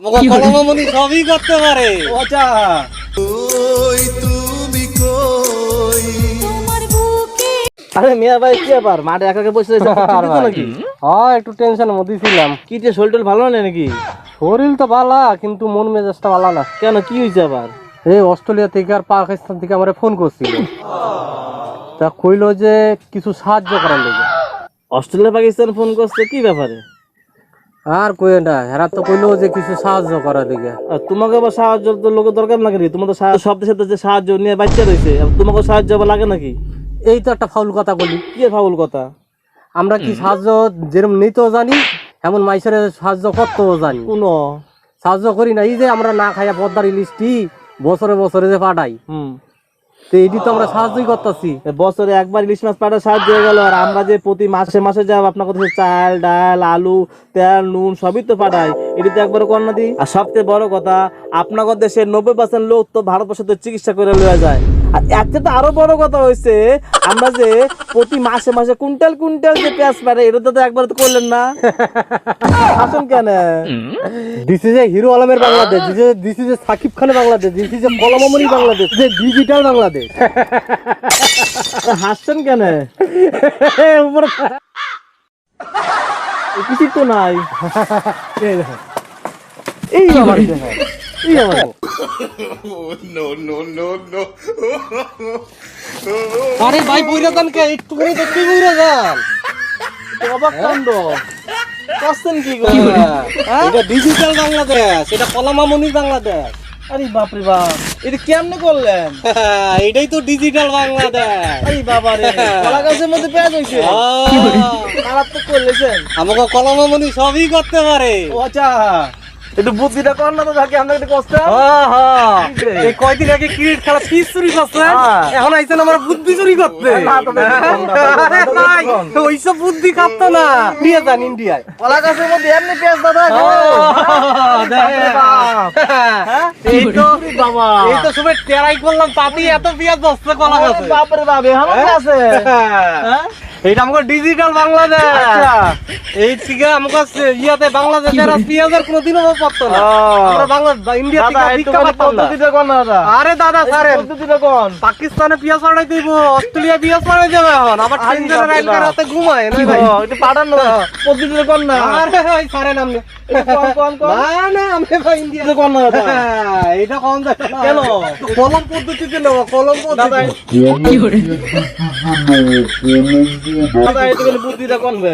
আমাকে কলমমনি সবই করতে পারে। ওটা ওই তুমি কই আরে মিয়া ভাই কি ব্যাপার মাঠে একা একা বসে রয়েছে নাকি? হ্যাঁ একটু টেনশনের মধ্যে ছিলাম। কি যে শরীর ভালো না নাকি? শরীর তো ভালো কিন্তু মন মেজাজটা ভালো না। কেন কি হয়েছে আবার? এই অস্ট্রেলিয়া থেকে আর পাকিস্তান থেকে আমার ফোন করছিল, তা কইলো যে কিছু সাহায্য করার লেগে। অস্ট্রেলিয়া পাকিস্তান ফোন করছে কি ব্যাপারে? আর কই না, হেরা তো কইলো যে কিছু সাহায্য করার লেগে। আর তোমাকে আবার সাহায্য তো লোকের দরকার নাকি? তোমার তো সব দেশের যে সাহায্য নিয়ে বাচ্চা রয়েছে, তোমাকে সাহায্য আবার লাগে নাকি? এই তো একটা ফাউল কথা বলি। কি ফাউল কথা? আমরা কি সাহায্য যেরকম নিতেও জানি, এমন মাইসের সাহায্য করতেও জানি। কোন সাহায্য করি না, এই যে আমরা না খাইয়া পদ্মার ইলিশটি বছরে বছরে যে পাঠাই, তো এইটি তো আমরা সাহায্যই করতেছি। বছরে একবার ইলিশ মাছ পাঠা সাহায্য হয়ে গেল, আর আমরা যে প্রতি মাসে মাসে যাব আপনার কাছে চাল ডাল আলু তেল নুন সবই তো পাঠাই, এটি তো একবার কন্যা দিই। আর সবচেয়ে বড় কথা, আপনাদের দেশের 90% লোক তো ভারতবর্ষে তো চিকিৎসা করে লওয়া যায়। আর এর থেকে আরো বড় কথা হয়েছে, আমরা যে প্রতি মাসে মাসে কুইন্টাল কুইন্টাল যে পেঁয়াজ পাঠাই, এটা তো একবার তো করলেন না। আসুন কেন? দিস ইজ এ হিরো আলমের Bangladesh, this is a Shakib খানের বাংলাদেশ, দিস ইজ এ কলমমনি বাংলাদেশ, যে ডিজিটাল বাংলাদেশ। হাসছেন কেন? কিছু তো নাই। এই আমার এই আমার নো নো নো নো আরে ভাই বইরা যান কে? একটু করে দেখতে বইরা যান। অবাক কাণ্ড করছেন কি করে? এটা ডিজিটাল বাংলাদেশ, এটা কলমমনির বাংলাদেশ। আরে বাপরে বাপ, এটা কেমনে করলেন? এটাই তো ডিজিটাল বাংলাদেশ। আরে বাবা রে, কলা গাছের মধ্যে পেঁয়াজ হয়েছে। খারাপ তো করলেছেন। আমাকে কলমমনি সবই করতে পারে। ও আচ্ছা, একটু বুদ্ধিটা কর না তো থাকে, আমরা একটু কষ্ট। এই কয়দিন আগে ক্রিকেট খেলা পিস চুরি করছে, এখন আইছেন আমার বুদ্ধি চুরি করতে। ওইসব বুদ্ধি খাতো না, ইন্ডিয়া যান ইন্ডিয়ায়। কলা গাছের মধ্যে এমনি পেঁয়াজ দাদা। এই তো বাবা, এই তো সবাই টেরাই করলাম, তাতেই এত পেঁয়াজ বসছে কলা গাছে। বাপরে বাপ, এখনো আছে। এইটা আমাকে ডিজিটাল বাংলাদেশ। এই থেকে আমাকে ইয়াতে বাংলাদেশের আর পেঁয়াজের কোনোদিনও অভাব পড়তো না। আমরা ইন্ডিয়া থেকে ভিক্ষা পাইতাম না। পদ্ধতিটা কোন না দাদা? আরে দাদা ছাড়েন, পদ্ধতিটা কোন? পাকিস্তানে পেঁয়াজ পাঠাই দিব, অস্ট্রেলিয়া পেঁয়াজ পাঠাই দেবে, এখন আবার ট্রেনের রাইলগাড়ি রাতে ঘুমায় না ভাই। এটা পাঠানো পদ্ধতিটা কোন না? আরে ভাই ছাড়েন আপনি। কোন না না আমি ভাই ইন্ডিয়া কোন না দাদা? এটা কোন যায় না। কেন? কলম পদ্ধতিতে নেব, কলম দাদা পদ্ধতি। দাদা এটা কোন বুদ্ধিটা কোন বে?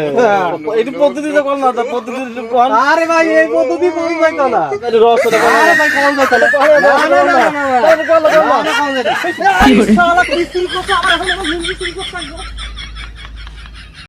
এটা পদ্ধতিটা কোন না দাদা? পদ্ধতিটা কোন? আরে ভাই এই পদ্ধতি কোন যাইতো না। এটা রসটা কোন? আরে ভাই কোন যাইতো না। না না না না না। কোন না? শালা কি শুরু করছো? আবার এখন হিন্দি শুরু করছো।